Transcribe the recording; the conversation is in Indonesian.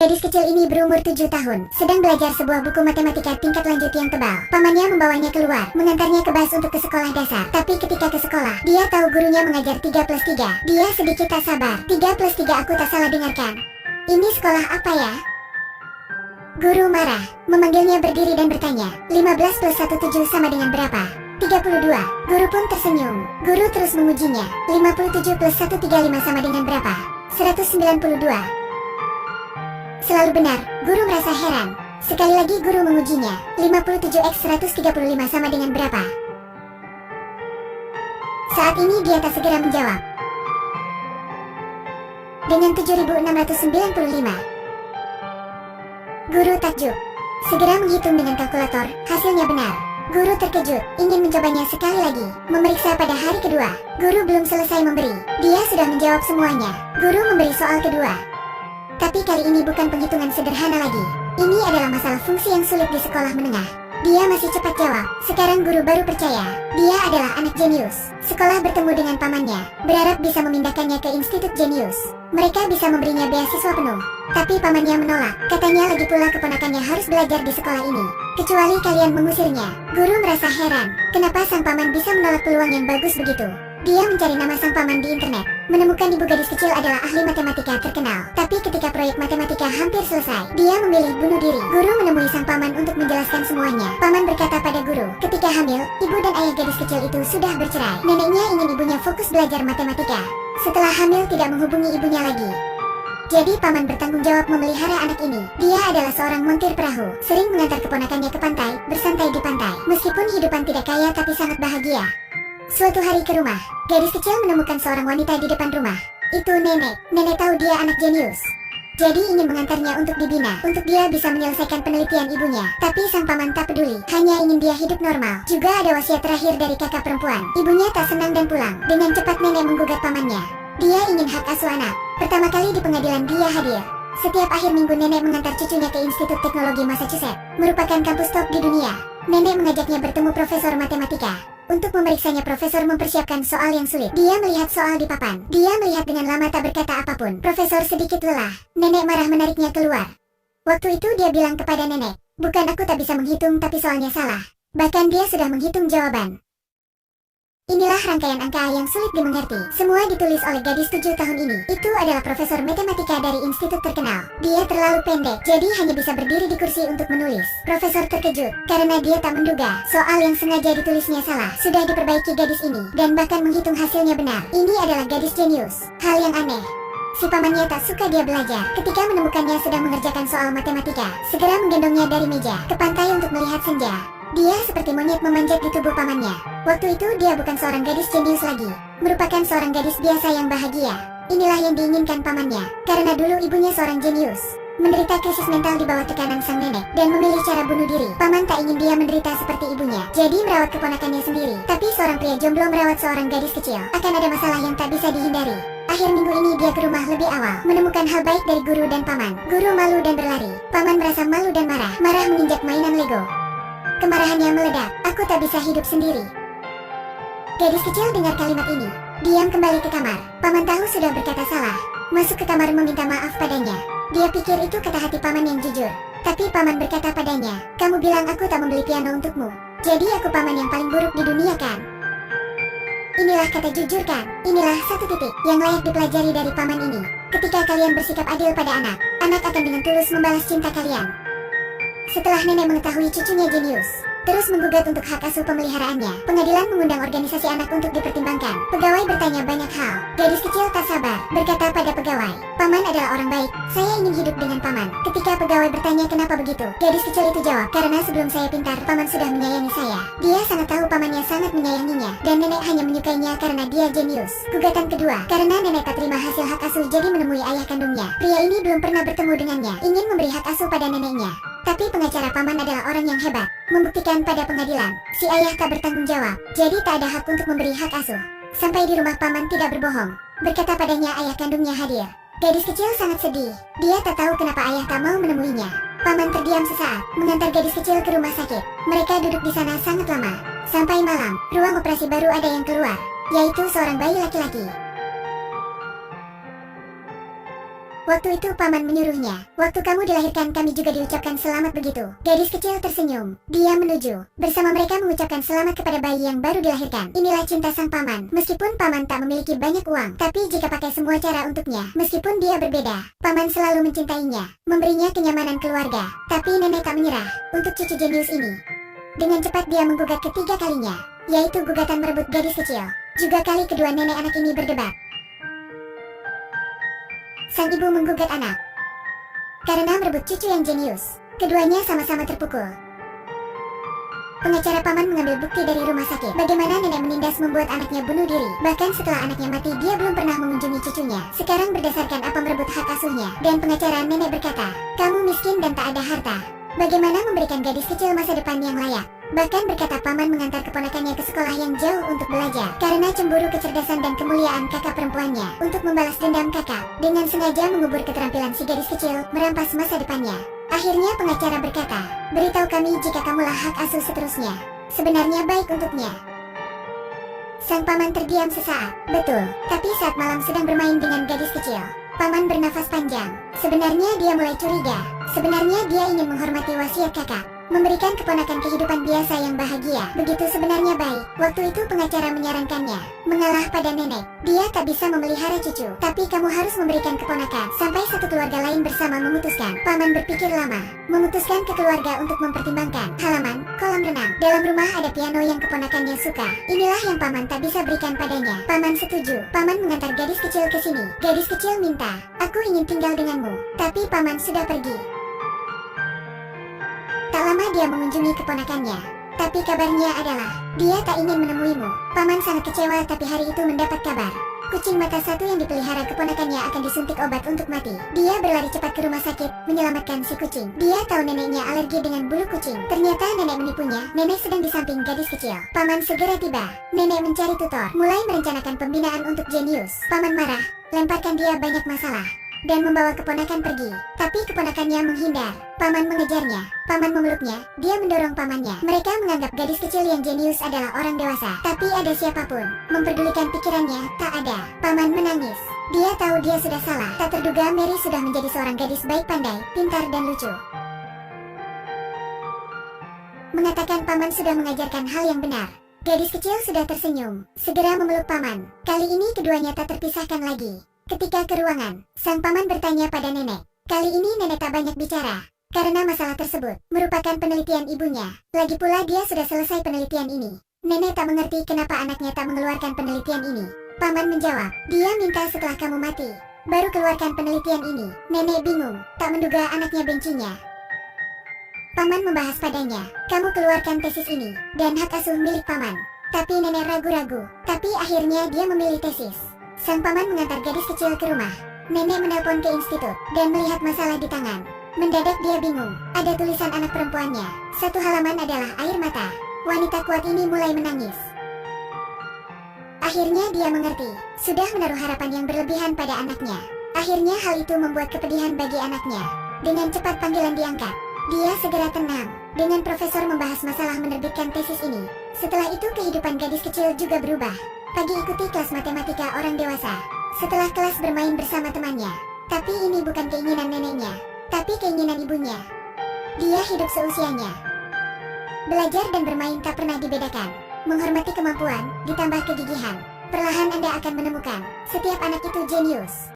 Gadis kecil ini berumur 7 tahun, sedang belajar sebuah buku matematika tingkat lanjut yang tebal. Pamannya membawanya keluar, mengantarnya ke bus untuk ke sekolah dasar. Tapi ketika ke sekolah, dia tahu gurunya mengajar 3+3. Dia sedikit tak sabar. 3+3 aku tak salah dengarkan. Ini sekolah apa ya? Guru marah, memanggilnya berdiri dan bertanya, 15 plus 17 sama dengan berapa? 32. Guru pun tersenyum. Guru terus mengujinya, 57 plus 135 sama dengan berapa? 192. Selalu benar, guru merasa heran. Sekali lagi guru mengujinya, 57x 135 sama dengan berapa? Saat ini dia tak segera menjawab. Dengan 7695. Guru takjub. Segera menghitung dengan kalkulator, hasilnya benar. Guru terkejut, ingin mencobanya sekali lagi. Memeriksa pada hari kedua, guru belum selesai memberi. Dia sudah menjawab semuanya. Guru memberi soal kedua. Tapi kali ini bukan penghitungan sederhana lagi. Ini adalah masalah fungsi yang sulit di sekolah menengah. Dia masih cepat jawab. Sekarang guru baru percaya, dia adalah anak jenius. Sekolah bertemu dengan pamannya, berharap bisa memindahkannya ke Institut Jenius. Mereka bisa memberinya beasiswa penuh. Tapi pamannya menolak, katanya lagi pula keponakannya harus belajar di sekolah ini. Kecuali kalian mengusirnya. Guru merasa heran, kenapa sang paman bisa menolak peluang yang bagus begitu. Dia mencari nama sang paman di internet, menemukan ibu gadis kecil adalah ahli matematika terkenal. Tapi ketika proyek matematika hampir selesai, dia memilih bunuh diri. Guru menemui sang paman untuk menjelaskan semuanya. Paman berkata pada guru, ketika hamil, ibu dan ayah gadis kecil itu sudah bercerai. Neneknya ingin ibunya fokus belajar matematika. Setelah hamil tidak menghubungi ibunya lagi. Jadi paman bertanggung jawab memelihara anak ini. Dia adalah seorang montir perahu, sering mengantar keponakannya ke pantai, bersantai di pantai. Meskipun hidupan tidak kaya tapi sangat bahagia. Suatu hari ke rumah, gadis kecil menemukan seorang wanita di depan rumah. Itu nenek. Nenek tahu dia anak jenius. Jadi ingin mengantarnya untuk dibina, untuk dia bisa menyelesaikan penelitian ibunya. Tapi sang paman tak peduli, hanya ingin dia hidup normal. Juga ada wasiat terakhir dari kakak perempuan. Ibunya tak senang dan pulang. Dengan cepat nenek menggugat pamannya. Dia ingin hak asuh anak. Pertama kali di pengadilan dia hadir. Setiap akhir minggu nenek mengantar cucunya ke Institut Teknologi Massachusetts, merupakan kampus top di dunia. Nenek mengajaknya bertemu profesor matematika. Untuk memeriksanya, profesor mempersiapkan soal yang sulit. Dia melihat soal di papan. Dia melihat dengan lama tak berkata apapun. Profesor sedikit lelah. Nenek marah menariknya keluar. Waktu itu dia bilang kepada nenek, bukan aku tak bisa menghitung tapi soalnya salah. Bahkan dia sudah menghitung jawaban. Inilah rangkaian angka yang sulit dimengerti. Semua ditulis oleh gadis 7 tahun ini. Itu adalah profesor matematika dari institut terkenal. Dia terlalu pendek, jadi hanya bisa berdiri di kursi untuk menulis. Profesor terkejut, karena dia tak menduga soal yang sengaja ditulisnya salah. Sudah diperbaiki gadis ini, dan bahkan menghitung hasilnya benar. Ini adalah gadis jenius. Hal yang aneh. Si pamannya tak suka dia belajar. Ketika menemukannya sedang mengerjakan soal matematika, segera menggendongnya dari meja ke pantai untuk melihat senja. Dia seperti monyet memanjat di tubuh pamannya. Waktu itu dia bukan seorang gadis jenius lagi, merupakan seorang gadis biasa yang bahagia. Inilah yang diinginkan pamannya, karena dulu ibunya seorang jenius. Menderita krisis mental di bawah tekanan sang nenek, dan memilih cara bunuh diri. Paman tak ingin dia menderita seperti ibunya, jadi merawat keponakannya sendiri. Tapi seorang pria jomblo merawat seorang gadis kecil, akan ada masalah yang tak bisa dihindari. Akhir minggu ini dia ke rumah lebih awal, menemukan hal baik dari guru dan paman. Guru malu dan berlari. Paman merasa malu dan marah menginjak mainan Lego. Kemarahannya meledak, aku tak bisa hidup sendiri. Gadis kecil dengar kalimat ini, diam kembali ke kamar. Paman tahu sudah berkata salah, masuk ke kamar meminta maaf padanya. Dia pikir itu kata hati paman yang jujur. Tapi paman berkata padanya, kamu bilang aku tak membeli piano untukmu. Jadi aku paman yang paling buruk di dunia kan? Inilah kata jujur kan? Inilah satu titik yang layak dipelajari dari paman ini. Ketika kalian bersikap adil pada anak, anak akan dengan tulus membalas cinta kalian. Setelah nenek mengetahui cucunya jenius, terus menggugat untuk hak asuh pemeliharaannya, pengadilan mengundang organisasi anak untuk dipertimbangkan. Pegawai bertanya banyak hal. Gadis kecil tak sabar, berkata pada pegawai, paman adalah orang baik, saya ingin hidup dengan paman. Ketika pegawai bertanya kenapa begitu, gadis kecil itu jawab, karena sebelum saya pintar, paman sudah menyayangi saya. Dia sangat tahu pamannya sangat menyayanginya, dan nenek hanya menyukainya karena dia jenius. Gugatan kedua, karena nenek tak terima hasil hak asuh jadi menemui ayah kandungnya. Pria ini belum pernah bertemu dengannya, ingin memberi hak asuh pada neneknya. Tapi pengacara paman adalah orang yang hebat, membuktikan pada pengadilan, si ayah tak bertanggung jawab, jadi tak ada hak untuk memberi hak asuh. Sampai di rumah paman tidak berbohong, berkata padanya ayah kandungnya hadir. Gadis kecil sangat sedih, dia tak tahu kenapa ayah tak mau menemuinya. Paman terdiam sesaat, mengantar gadis kecil ke rumah sakit. Mereka duduk di sana sangat lama, sampai malam, ruang operasi baru ada yang keluar, yaitu seorang bayi laki-laki. Waktu itu paman menyuruhnya. Waktu kamu dilahirkan kami juga diucapkan selamat begitu. Gadis kecil tersenyum. Dia menuju. Bersama mereka mengucapkan selamat kepada bayi yang baru dilahirkan. Inilah cinta sang paman. Meskipun paman tak memiliki banyak uang, tapi jika pakai semua cara untuknya, meskipun dia berbeda, paman selalu mencintainya, memberinya kenyamanan keluarga. Tapi nenek tak menyerah untuk cucu jenius ini. Dengan cepat dia menggugat ketiga kalinya, yaitu gugatan merebut gadis kecil. Juga kali kedua nenek anak ini berdebat. Sang ibu menggugat anak karena merebut cucu yang jenius. Keduanya sama-sama terpukul. Pengacara paman mengambil bukti dari rumah sakit. Bagaimana nenek menindas membuat anaknya bunuh diri. Bahkan setelah anaknya mati dia belum pernah mengunjungi cucunya. Sekarang berdasarkan apa merebut hak asuhnya. Dan pengacara nenek berkata, kamu miskin dan tak ada harta. Bagaimana memberikan gadis kecil masa depan yang layak? Bahkan berkata paman mengantar keponakannya ke sekolah yang jauh untuk belajar. Karena cemburu kecerdasan dan kemuliaan kakak perempuannya. Untuk membalas dendam kakak, dengan sengaja mengubur keterampilan si gadis kecil, merampas masa depannya. Akhirnya pengacara berkata, beritahu kami jika kamulah hak asuh seterusnya. Sebenarnya baik untuknya. Sang paman terdiam sesaat. Betul, tapi saat malam sedang bermain dengan gadis kecil, paman bernafas panjang. Sebenarnya dia mulai curiga. Sebenarnya dia ingin menghormati wasiat kakak, memberikan keponakan kehidupan biasa yang bahagia. Begitu sebenarnya baik. Waktu itu pengacara menyarankannya mengalah pada nenek. Dia tak bisa memelihara cucu, tapi kamu harus memberikan keponakan. Sampai satu keluarga lain bersama memutuskan. Paman berpikir lama, memutuskan ke keluarga untuk mempertimbangkan. Halaman, kolam renang. Dalam rumah ada piano yang keponakannya suka. Inilah yang paman tak bisa berikan padanya. Paman setuju. Paman mengantar gadis kecil ke sini. Gadis kecil minta, aku ingin tinggal denganmu. Tapi paman sudah pergi. Tak lama dia mengunjungi keponakannya. Tapi kabarnya adalah, dia tak ingin menemuimu. Paman sangat kecewa tapi hari itu mendapat kabar. Kucing mata satu yang dipelihara keponakannya akan disuntik obat untuk mati. Dia berlari cepat ke rumah sakit, menyelamatkan si kucing. Dia tahu neneknya alergi dengan bulu kucing. Ternyata nenek menipunya, nenek sedang di samping gadis kecil. Paman segera tiba. Nenek mencari tutor, mulai merencanakan pembinaan untuk jenius. Paman marah, lemparkan dia banyak masalah, dan membawa keponakan pergi. Tapi keponakannya menghindar. Paman mengejarnya. Paman memeluknya. Dia mendorong pamannya. Mereka menganggap gadis kecil yang jenius adalah orang dewasa. Tapi ada siapapun memperdulikan pikirannya, tak ada. Paman menangis. Dia tahu dia sudah salah. Tak terduga Mary sudah menjadi seorang gadis baik, pandai, pintar dan lucu. Mengatakan paman sudah mengajarkan hal yang benar. Gadis kecil sudah tersenyum, segera memeluk paman. Kali ini keduanya tak terpisahkan lagi. Ketika ke ruangan, sang paman bertanya pada nenek. Kali ini nenek tak banyak bicara, karena masalah tersebut merupakan penelitian ibunya. Lagi pula dia sudah selesai penelitian ini. Nenek tak mengerti kenapa anaknya tak mengeluarkan penelitian ini. Paman menjawab, dia minta setelah kamu mati, baru keluarkan penelitian ini. Nenek bingung, tak menduga anaknya bencinya. Paman membahas padanya, kamu keluarkan tesis ini, dan hak asuh milik paman. Tapi nenek ragu-ragu, tapi akhirnya dia memilih tesis. Sang paman mengantar gadis kecil ke rumah. Nenek menelpon ke institut, dan melihat masalah di tangan. Mendadak dia bingung, ada tulisan anak perempuannya. Satu halaman adalah air mata. Wanita kuat ini mulai menangis. Akhirnya dia mengerti, sudah menaruh harapan yang berlebihan pada anaknya. Akhirnya hal itu membuat kepedihan bagi anaknya. Dengan cepat panggilan diangkat. Dia segera tenang. Dengan profesor membahas masalah menerbitkan tesis ini. Setelah itu kehidupan gadis kecil juga berubah. Pagi ikuti kelas matematika orang dewasa. Setelah kelas bermain bersama temannya. Tapi ini bukan keinginan neneknya, tapi keinginan ibunya. Dia hidup seusianya. Belajar dan bermain tak pernah dibedakan. Menghormati kemampuan, ditambah kegigihan. Perlahan Anda akan menemukan, setiap anak itu jenius.